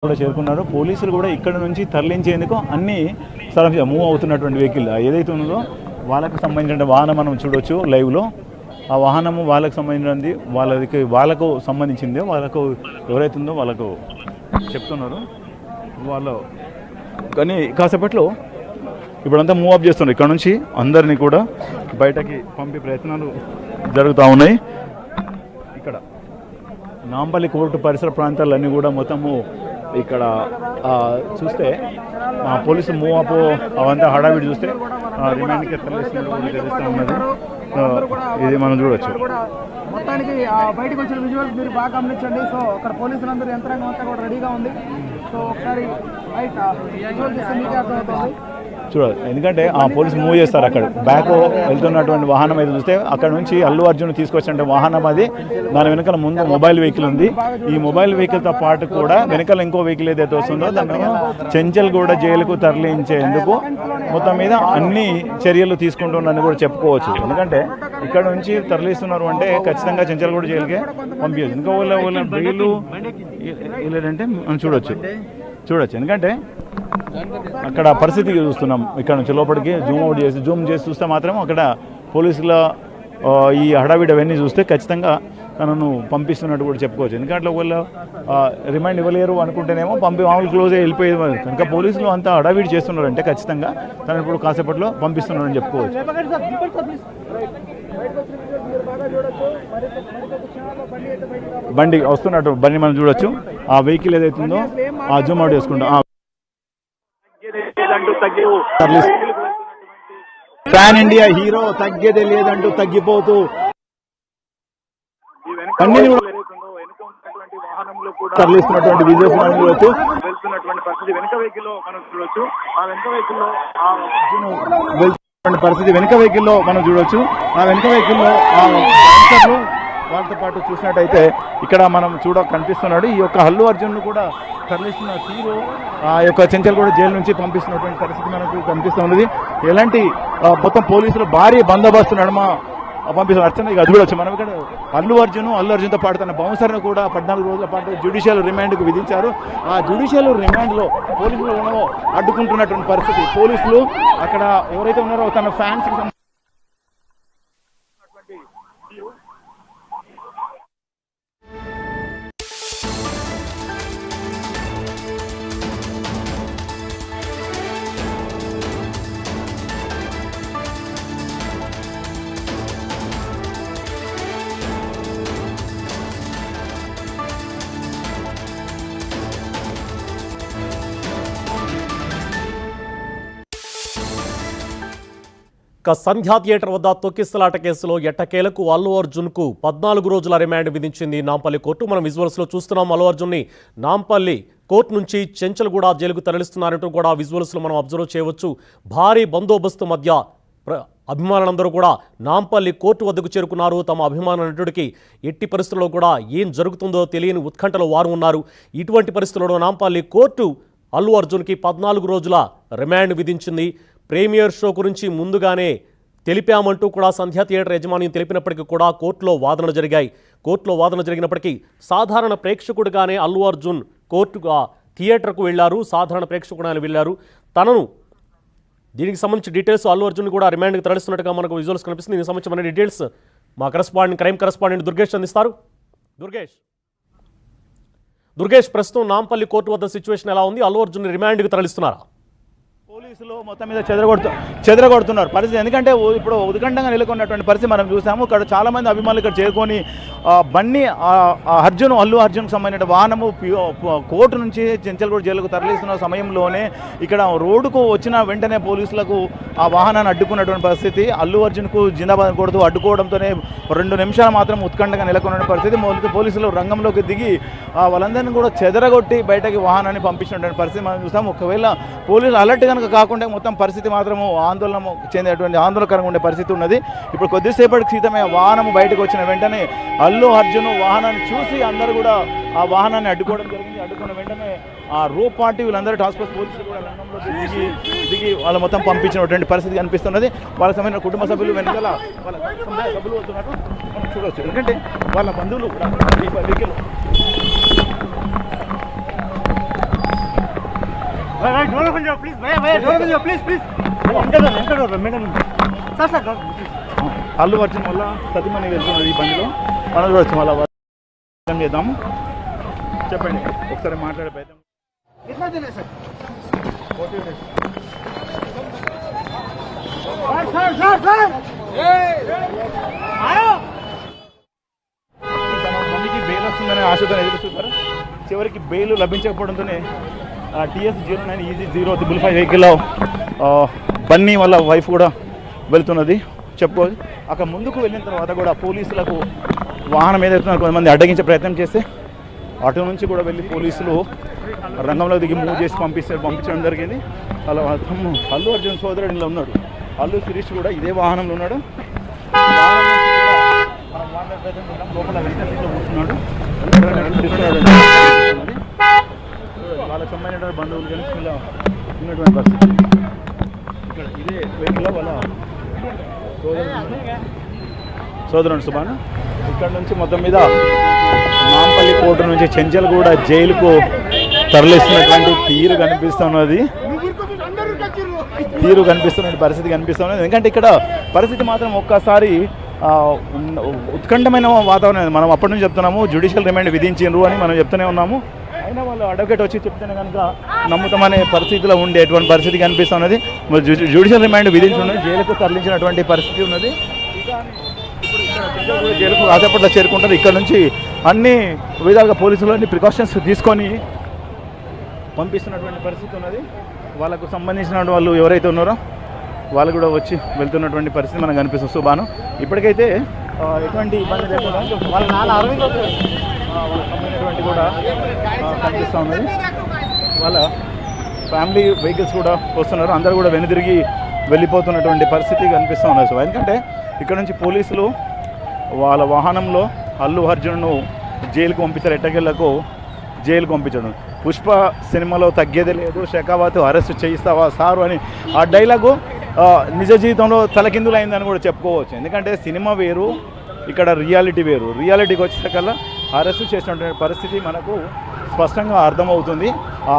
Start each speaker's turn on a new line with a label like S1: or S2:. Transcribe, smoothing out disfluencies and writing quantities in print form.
S1: కూడా చేరుకున్నారు. పోలీసులు కూడా ఇక్కడ నుంచి తరలించేందుకు అన్ని సరఫరా మూవ్ అవుతున్నటువంటి వెహికల్ ఏదైతే ఉన్నదో వాళ్ళకు సంబంధించిన వాహనం మనం చూడొచ్చు లైవ్లో. ఆ వాహనము వాళ్ళకు సంబంధించినది, వాళ్ళకు సంబంధించింది. వాళ్ళకు ఎవరైతే ఉందో వాళ్ళకు చెప్తున్నారు వాళ్ళు. కానీ కాసేపట్లో ఇప్పుడంతా మూవ్ అప్ చేస్తున్నారు. ఇక్కడ నుంచి అందరినీ కూడా బయటకి పంపే ప్రయత్నాలు జరుగుతూ ఉన్నాయి. ఇక్కడ నాంపల్లి కోర్టు పరిసర ప్రాంతాలన్నీ కూడా మొత్తము ఇక్కడ చూస్తే పోలీసు మూవ్ అప్ అవంతా హడావిడి చూస్తే రిమాండ్కి తరలిస్తున్నట్టు తెలుస్తూ ఉన్నది. ఇది మనం చూడవచ్చు.
S2: మొత్తానికి బయటకు వచ్చిన విజువల్స్ మీరు బాగా గమనించండి. సో అక్కడ పోలీసులందరూ యంత్రాంగం అంతా కూడా రెడీగా ఉంది. సో ఒకసారి విజువల్ చేస్తే మీకే అర్థమవుతుంది.
S1: చూడాలి, ఎందుకంటే ఆ పోలీసు మూవ్ చేస్తారు. అక్కడ బ్యాక్ వెళ్తున్నటువంటి వాహనం అయితే చూస్తే అక్కడ నుంచి అల్లు అర్జున్ తీసుకొచ్చిన వాహనం అది. దాని వెనకాల ముందు మొబైల్ వెహికల్ ఉంది. ఈ మొబైల్ వెహికల్తో పాటు కూడా వెనకాల ఇంకో వెహికల్ ఏదైతే వస్తుందో దాన్ని చెంచల్గూడ జైలుకు తరలించేందుకు మొత్తం మీద అన్ని చర్యలు తీసుకుంటున్నారని కూడా చెప్పుకోవచ్చు. ఎందుకంటే ఇక్కడ నుంచి తరలిస్తున్నారు అంటే ఖచ్చితంగా చెంచల్గూడ జైలుకే పంపించచ్చు. ఇంకా వాళ్ళ బెయిలు లేదంటే మనం చూడొచ్చు. ఎందుకంటే అక్కడ పరిస్థితి చూస్తున్నాం. ఇక్కడ నుంచి లోపలికి జూమ్ చేసి చూస్తే మాత్రం అక్కడ పోలీసుల ఈ హడావిడి అవన్నీ చూస్తే ఖచ్చితంగా తనను పంపిస్తున్నట్టు కూడా చెప్పుకోవచ్చు. ఎందుకంటే వాళ్ళు రిమైండ్ ఇవ్వలేరు అనుకుంటేనేమో మామూలు క్లోజ్ అయ్యి వెళ్ళిపోయేది. కనుక పోలీసులు అంతా హడావిడి చేస్తున్నారంటే ఖచ్చితంగా తను ఇప్పుడు కాసేపట్లో పంపిస్తున్నారని చెప్పుకోవచ్చు. బండి వస్తున్నట్టు బండి మనం చూడొచ్చు. ఆ వెహికల్ ఏదైతే ఉందో ఆ జూమ్ అవుట్ చేసుకుంటాం. పాన్ ఇండియా హీరో తగ్గేదే లేదంటూ తగ్గిపోతూ తరలిస్తున్నటువంటి విజువల్స్ మనం చూడొచ్చు. వెళ్తున్నటువంటి పరిస్థితి వెనుక వెహికల్లో మనం చూడొచ్చు. ఆ వెనుక వెహికల్లో వెళ్తున్నటువంటి పరిస్థితి వెనుక వెహికల్లో మనం చూడొచ్చు. ఆ వెనుక వెహికల్లో వాళ్ళతో పాటు చూసినట్టయితే ఇక్కడ మనం కనిపిస్తున్నాడు. ఈ యొక్క అల్లు అర్జున్ కూడా తరలిస్తున్న తీరు ఆ యొక్క చెంచల్గూడ జైలు నుంచి పంపిస్తున్నటువంటి పరిస్థితి మనకు కనిపిస్తున్నది. ఎలాంటి మొత్తం పోలీసులు భారీ బందోబస్తు నడుమ పంపిస్తున్న అర్చన ఇక అది కూడా వచ్చి మనం ఇక్కడ అల్లు అర్జున్తో పాటు తన బౌన్సర్ను కూడా 14 రోజుల పాటు జ్యుడిషియల్ రిమాండ్కు విధించారు. ఆ జ్యుడిషియల్ రిమాండ్లో పోలీసులు అడ్డుకుంటున్నటువంటి పరిస్థితి. పోలీసులు అక్కడ ఎవరైతే ఉన్నారో తన ఫ్యాన్స్
S3: సంధ్యా థియేటర్ వద్ద తొక్కిసలాట కేసులో ఎట్టకేలకు అల్లు అర్జున్కు 14 రోజుల రిమాండ్ విధించింది నాంపల్లి కోర్టు. మనం విజువల్స్లో చూస్తున్నాం. అల్లు అర్జున్ని నాంపల్లి కోర్టు నుంచి చెంచల్గూడ జైలుకు తరలిస్తున్నారంటూ కూడా విజువల్స్లో మనం అబ్జర్వ్ చేయవచ్చు. భారీ బందోబస్తు మధ్య అభిమానులందరూ కూడా నాంపల్లి కోర్టు వద్దకు చేరుకున్నారు. తమ అభిమాన నటుడికి ఎట్టి పరిస్థితుల్లో కూడా ఏం జరుగుతుందో తెలియని ఉత్కంఠలో వారు ఉన్నారు. ఇటువంటి పరిస్థితుల్లో నాంపల్లి కోర్టు అల్లు అర్జున్కి 14 రోజుల రిమాండ్ విధించింది. ప్రీమియర్ షో గురించి ముందుగానే తెలిపామంటూ కూడా సంధ్యా థియేటర్ యాజమాన్యం తెలిపినప్పటికీ కూడా కోర్టులో వాదనలు జరిగాయి. కోర్టులో వాదన జరిగినప్పటికీ సాధారణ ప్రేక్షకుడిగానే అల్లు అర్జున్ థియేటర్కు వెళ్లారు. సాధారణ ప్రేక్షకుడిగానే వెళ్లారు. తనను దీనికి సంబంధించి డీటెయిల్స్ అల్లు అర్జున్ కూడా రిమాండ్కి తరలిస్తున్నట్టుగా మనకు విజువల్స్ కనిపిస్తుంది. దీనికి సంబంధించిన డీటెయిల్స్ మా క్రైమ్ కరెస్పాండెంట్ దుర్గేష్ అందిస్తారు. దుర్గేష్, ప్రస్తుతం నాంపల్లి కోర్టు వద్ద సిచ్యువేషన్ ఎలా ఉంది? అల్లు అర్జున్ రిమాండ్కి తరలిస్తున్నారా?
S1: పోలీసులు మొత్తం మీద చెదరగొడుతున్నారు పరిస్థితి. ఎందుకంటే ఇప్పుడు ఉత్కంఠంగా నెలకొన్నటువంటి పరిస్థితి మనం చూసాము. ఇక్కడ చాలామంది అభిమానులు ఇక్కడ చేరుకొని బండి అల్లు అర్జున్కి సంబంధించిన వాహనము కోర్టు నుంచి చెంచల్గూడ జైలుకు తరలిస్తున్న సమయంలోనే ఇక్కడ రోడ్డుకు వచ్చిన వెంటనే పోలీసులకు ఆ వాహనాన్ని అడ్డుకున్నటువంటి పరిస్థితి. అల్లు అర్జున్కు జిందాబాద్ కొడుతూ అడ్డుకోవడంతోనే 2 నిమిషాలు మాత్రం ఉత్కంఠంగా నెలకొన్న పరిస్థితి. పోలీసులు రంగంలోకి దిగి వాళ్ళందరినీ కూడా చెదరగొట్టి బయటకి వాహనాన్ని పంపించినటువంటి పరిస్థితి మనం చూస్తాం. ఒకవేళ పోలీసులు అలర్ట్ కనుక కాకుండా మొత్తం పరిస్థితి మాత్రము ఆందోళనకరంగా ఉండే పరిస్థితి ఉన్నది. ఇప్పుడు కొద్దిసేపటికి సీతమే వాహనం బయటకు వచ్చిన వెంటనే అల్లు అర్జున్ వాహనాన్ని చూసి అందరూ కూడా ఆ వాహనాన్ని అడ్డుకోవడం జరిగింది. అడ్డుకున్న వెంటనే ఆ రో పార్టీ వీళ్ళందరూ టాస్క్ ఫోర్స్ పోలీసులు కూడా రంగంలో దిగి వాళ్ళు మొత్తం పంపించినటువంటి పరిస్థితి కనిపిస్తున్నది. వాళ్ళకి సంబంధించిన కుటుంబ సభ్యులు వెనకాల వాళ్ళ సభ్యులు వస్తున్నట్టు మనం చూడవచ్చు. ఎందుకంటే వాళ్ళ బంధువులు కూడా అల్లు అర్జున్ వల్ల సతీమణి వెళ్తున్నది ఈ బండిలో, మనం చూడొచ్చు. మళ్ళీ చేద్దాము, చెప్పండి ఒకసారి మాట్లాడే ప్రయత్నం. మందికి బెయిల్ వస్తుందనే ఆశతో ఎదురు చూస్తారు. చివరికి బెయిల్ లభించకపోవడంతోనే TS09 EG0 5 వెహికల్లో బన్నీ వాళ్ళ వైఫ్ కూడా వెళ్తున్నది చెప్పుకోవచ్చు. అక్కడ ముందుకు వెళ్ళిన తర్వాత కూడా పోలీసులకు వాహనం ఏదైతే కొంతమంది అడ్డగించే ప్రయత్నం చేస్తే అటు నుంచి కూడా వెళ్ళి పోలీసులు రంగంలో దిగి మూవ్ చేసి పంపించడం జరిగింది. అలా అల్లు అర్జున్ సోదరుడు ఇలా ఉన్నాడు, అల్లు శిరీష్ కూడా ఇదే వాహనంలో ఉన్నాడు. లోపల కూర్చున్నాడు, వాళ్ళకి సంబంధించిన బంధువులు కలిసి ఇలా ఉన్నటువంటి పరిస్థితి. ఇక్కడ ఇదే వెహికల్లో వాళ్ళ సోదరుడు సుబాను. ఇక్కడ నుంచి మొత్తం మీద నాంపల్లి కోర్టు నుంచి చెంచల్గూడ జైలుకు తరలిస్తున్నటువంటి తీరు కనిపిస్తున్నది పరిస్థితి కనిపిస్తున్నది. ఎందుకంటే ఇక్కడ పరిస్థితి మాత్రం ఒక్కసారి ఉత్కంఠమైన వాతావరణం. మనం అప్పటి నుంచి చెప్తున్నాము జ్యుడిషియల్ రిమాండ్ విధించారు అని మనం చెప్తూనే ఉన్నాము. అయినా వాళ్ళు అడ్వకేట్ వచ్చి చెప్తేనే కనుక నమ్ముతామనే పరిస్థితిలో ఉండేటువంటి పరిస్థితి కనిపిస్తున్నది. జ్యుడిషియల్ రిమాండ్ విధించున్నది, జైలుకు తరలించినటువంటి పరిస్థితి ఉన్నది. ఇప్పుడు ఇక్కడ జైలుకు రాజపట్ల చేరుకుంటారు. ఇక్కడ నుంచి అన్ని విధాలుగా పోలీసులు అన్ని ప్రికాషన్స్ తీసుకొని పంపిస్తున్నటువంటి పరిస్థితి ఉన్నది. వాళ్ళకు సంబంధించిన వాళ్ళు ఎవరైతే ఉన్నారో వాళ్ళు కూడా వచ్చి వెళ్తున్నటువంటి పరిస్థితి మనకు కనిపిస్తుంది. సుబాను ఇప్పటికైతే ఎటువంటి ఇబ్బంది లేకుండా వాళ్ళ నాన్న అరవింద్ వాళ్ళకి సంబంధించినటువంటి కూడా కనిపిస్తూ ఉన్నది. వాళ్ళ ఫ్యామిలీ వెహికల్స్ కూడా వస్తున్నారు, అందరూ కూడా వెనుదిరిగి వెళ్ళిపోతున్నటువంటి పరిస్థితి కనిపిస్తూ ఉన్నది. సో ఎందుకంటే ఇక్కడ నుంచి పోలీసులు వాళ్ళ వాహనంలో అల్లు అర్జున్ను జైలుకు పంపించారు, ఎట్టకేళ్లకు జైలుకు పంపించడం. పుష్ప సినిమాలో తగ్గేది లేదు, షెకావత్ అరెస్ట్ చేయిస్తావా సారు అని ఆ డైలాగు నిజ జీవితంలో తలకిందులైందని కూడా చెప్పుకోవచ్చు. ఎందుకంటే సినిమా వేరు, ఇక్కడ రియాలిటీ వేరు. రియాలిటీకి వచ్చేసరికల్లా అరెస్ట్ చేసినటువంటి పరిస్థితి మనకు స్పష్టంగా అర్థమవుతుంది.